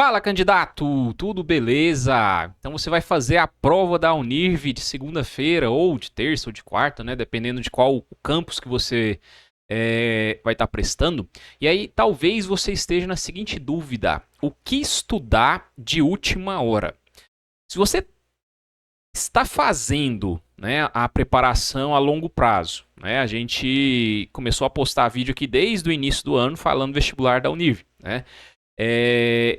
Fala, candidato! Tudo beleza? Então você vai fazer a prova da Unirv de segunda-feira, ou de terça, ou de quarta, né? Dependendo de qual o campus que você vai estar prestando. E aí, talvez você esteja na seguinte dúvida: o que estudar de última hora? Se você está fazendo, né, a preparação a longo prazo, né? A gente começou a postar vídeo aqui desde o início do ano falando do vestibular da Unirv, né?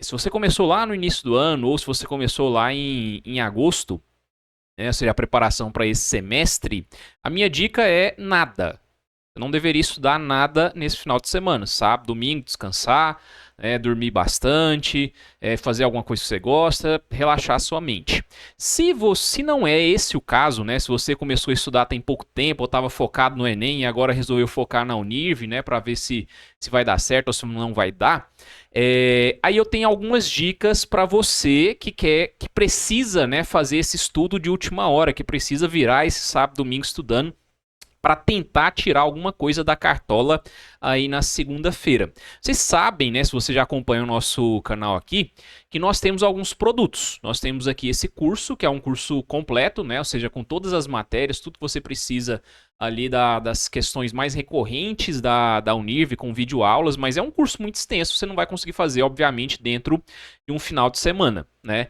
Se você começou lá no início do ano, ou se você começou lá em agosto, né, ou seja, a preparação para esse semestre, a minha dica é nada. Você não deveria estudar nada nesse final de semana, sábado, domingo, descansar, dormir bastante, fazer alguma coisa que você gosta, relaxar sua mente. Se não é esse o caso, né, se você começou a estudar tem pouco tempo, ou estava focado no Enem e agora resolveu focar na Unirv, né, para ver se vai dar certo ou se não vai dar, aí eu tenho algumas dicas para você que precisa, né, fazer esse estudo de última hora, que precisa virar esse sábado, domingo estudando para tentar tirar alguma coisa da cartola aí na segunda-feira. Vocês sabem, né, se você já acompanha o nosso canal aqui, que nós temos alguns produtos. Nós temos aqui esse curso, que é um curso completo, né, ou seja, com todas as matérias, tudo que você precisa ali das questões mais recorrentes da Unirv, com videoaulas, mas é um curso muito extenso, você não vai conseguir fazer, obviamente, dentro de um final de semana, né?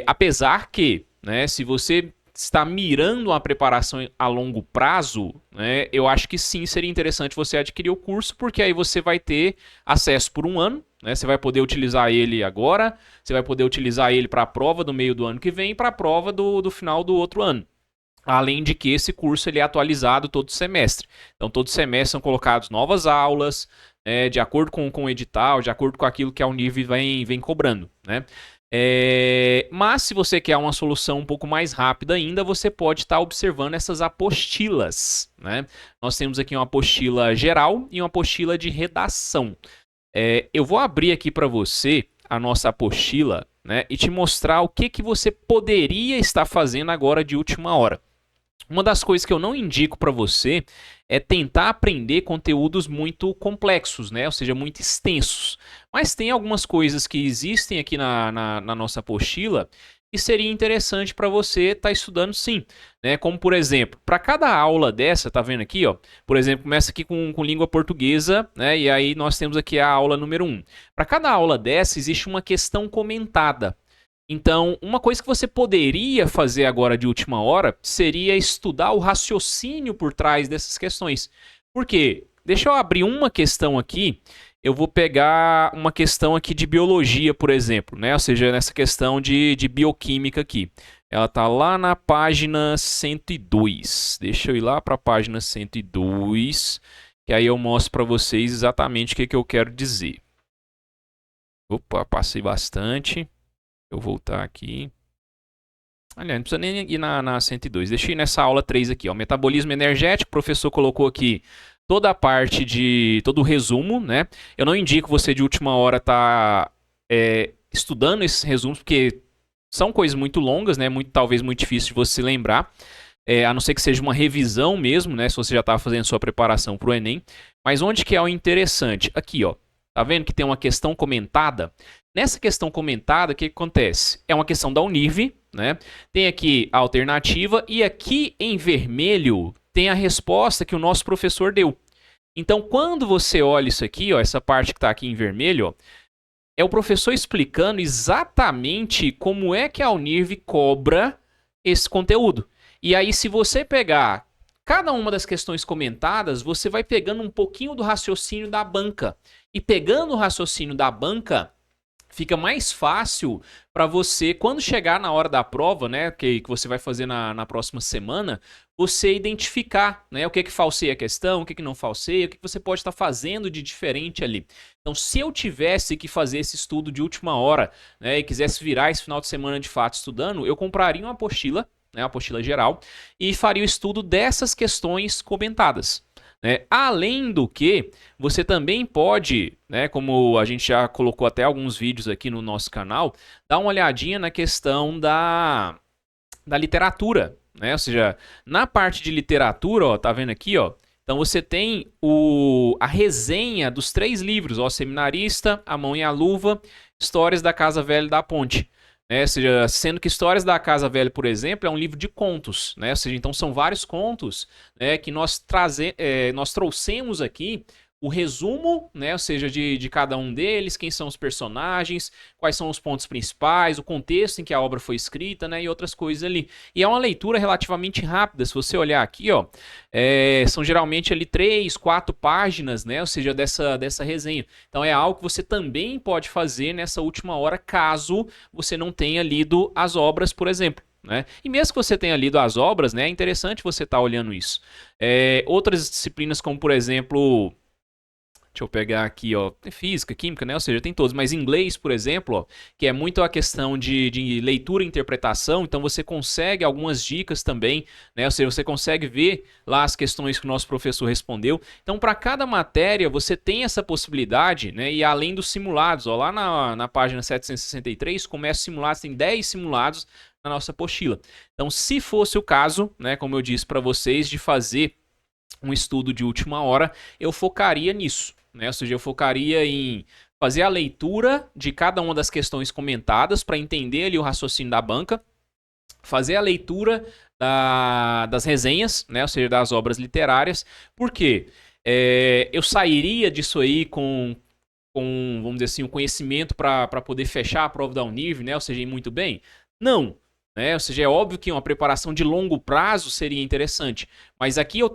Apesar que, né, se você está mirando uma preparação a longo prazo, né, eu acho que sim, seria interessante você adquirir o curso, porque aí você vai ter acesso por um ano, né, você vai poder utilizar ele agora, você vai poder utilizar ele para a prova do meio do ano que vem e para a prova do final do outro ano. Além de que esse curso ele é atualizado todo semestre. Então, todo semestre são colocadas novas aulas, de acordo com o edital, de acordo com aquilo que a Unirv vem cobrando, né? Mas se você quer uma solução um pouco mais rápida ainda, você pode estar observando essas apostilas, né? Nós temos aqui uma apostila geral e uma apostila de redação. Eu vou abrir aqui para você a nossa apostila, né, e te mostrar o que você poderia estar fazendo agora de última hora. Uma das coisas que eu não indico para você é tentar aprender conteúdos muito complexos, né? Ou seja, muito extensos. Mas tem algumas coisas que existem aqui na nossa apostila que seria interessante para você estar estudando sim, né? Como, por exemplo, para cada aula dessa, tá vendo aqui, ó? Por exemplo, começa aqui com língua portuguesa, né? E aí nós temos aqui a aula número 1. Para cada aula dessa, existe uma questão comentada. Então, uma coisa que você poderia fazer agora de última hora seria estudar o raciocínio por trás dessas questões. Por quê? Deixa eu abrir uma questão aqui. Eu vou pegar uma questão aqui de biologia, por exemplo, né? Ou seja, nessa questão de bioquímica aqui. Ela está lá na página 102. Deixa eu ir lá para a página 102, que aí eu mostro para vocês exatamente o que eu quero dizer. Opa, passei bastante. Eu vou voltar aqui. Aliás, não precisa nem ir na 102. Deixa eu ir nessa aula 3 aqui, ó. Metabolismo energético. O professor colocou aqui toda a parte de... todo o resumo, né? Eu não indico você de última hora estar estudando esses resumos, porque são coisas muito longas, né? Talvez muito difícil de você lembrar. A não ser que seja uma revisão mesmo, né? Se você já estava fazendo sua preparação para o Enem. Mas onde que é o interessante? Aqui, ó. Tá vendo que tem uma questão comentada? Nessa questão comentada, o que acontece? É uma questão da Unirv, né? Tem aqui a alternativa e aqui em vermelho tem a resposta que o nosso professor deu. Então, quando você olha isso aqui, ó, essa parte que está aqui em vermelho, ó, é o professor explicando exatamente como é que a Unirv cobra esse conteúdo. E aí, se você pegar cada uma das questões comentadas, você vai pegando um pouquinho do raciocínio da banca. E pegando o raciocínio da banca, fica mais fácil para você, quando chegar na hora da prova, né, que você vai fazer na próxima semana, você identificar, né, o que falseia a questão, o que não falseia, o que você pode estar fazendo de diferente ali. Então, se eu tivesse que fazer esse estudo de última hora, né, e quisesse virar esse final de semana de fato estudando, eu compraria uma apostila, né, uma apostila geral, e faria o estudo dessas questões comentadas. Além do que, você também pode, né, como a gente já colocou até alguns vídeos aqui no nosso canal, dar uma olhadinha na questão da literatura, né? Ou seja, na parte de literatura, ó, tá vendo aqui, ó? Então você tem a resenha dos 3 livros, ó, Seminarista, A Mão e a Luva, Histórias da Casa Velha e da Ponte. Ou seja, sendo que Histórias da Casa Velha, por exemplo, é um livro de contos. Ou seja, então são vários contos, que nós trouxemos aqui o resumo, ou seja, de cada um deles, quem são os personagens, quais são os pontos principais, o contexto em que a obra foi escrita, e outras coisas ali. E é uma leitura relativamente rápida. Se você olhar aqui, ó, são geralmente ali 3, 4 páginas, ou seja, dessa resenha. Então é algo que você também pode fazer nessa última hora, caso você não tenha lido as obras, por exemplo. E mesmo que você tenha lido as obras, é interessante você estar olhando isso. Outras disciplinas, como por exemplo, deixa eu pegar aqui, ó, tem física, química, ou seja, tem todos, mas inglês, por exemplo, ó, que é muito a questão de leitura e interpretação, então você consegue algumas dicas também, ou seja, você consegue ver lá as questões que o nosso professor respondeu. Então, para cada matéria, você tem essa possibilidade, e além dos simulados, ó, lá na página 763, começa simulados, tem 10 simulados na nossa apostila. Então, se fosse o caso, como eu disse para vocês, de fazer um estudo de última hora, eu focaria nisso. Ou seja, eu focaria em fazer a leitura de cada uma das questões comentadas para entender ali o raciocínio da banca, fazer a leitura das resenhas, ou seja, das obras literárias. Por quê? Eu sairia disso aí com vamos dizer assim, o conhecimento para poder fechar a prova da Univ, ou seja, ir muito bem? Não. Ou seja, é óbvio que uma preparação de longo prazo seria interessante, mas aqui eu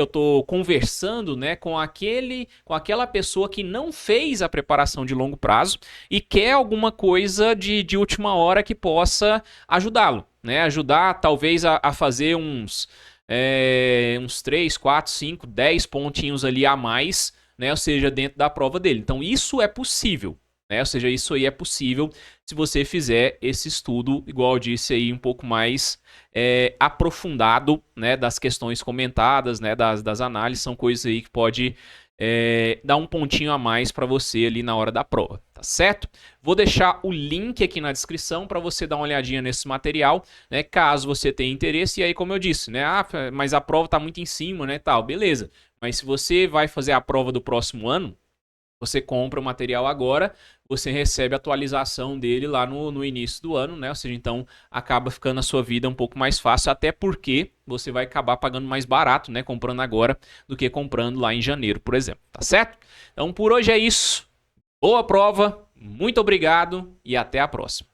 tô conversando, com aquela pessoa que não fez a preparação de longo prazo e quer alguma coisa de última hora que possa ajudá-lo, ajudar talvez a fazer uns 3, 4, 5, 10 pontinhos ali a mais, ou seja, dentro da prova dele. Então isso é possível. Ou seja, isso aí é possível se você fizer esse estudo, igual eu disse aí, um pouco mais aprofundado, das questões comentadas, das análises, são coisas aí que pode dar um pontinho a mais para você ali na hora da prova, tá certo? Vou deixar o link aqui na descrição para você dar uma olhadinha nesse material, caso você tenha interesse. E aí, como eu disse, mas a prova está muito em cima, tal, beleza. Mas se você vai fazer a prova do próximo ano, você compra o material agora, você recebe a atualização dele lá no início do ano, ou seja, então acaba ficando a sua vida um pouco mais fácil, até porque você vai acabar pagando mais barato, comprando agora, do que comprando lá em janeiro, por exemplo, tá certo? Então por hoje é isso, boa prova, muito obrigado e até a próxima.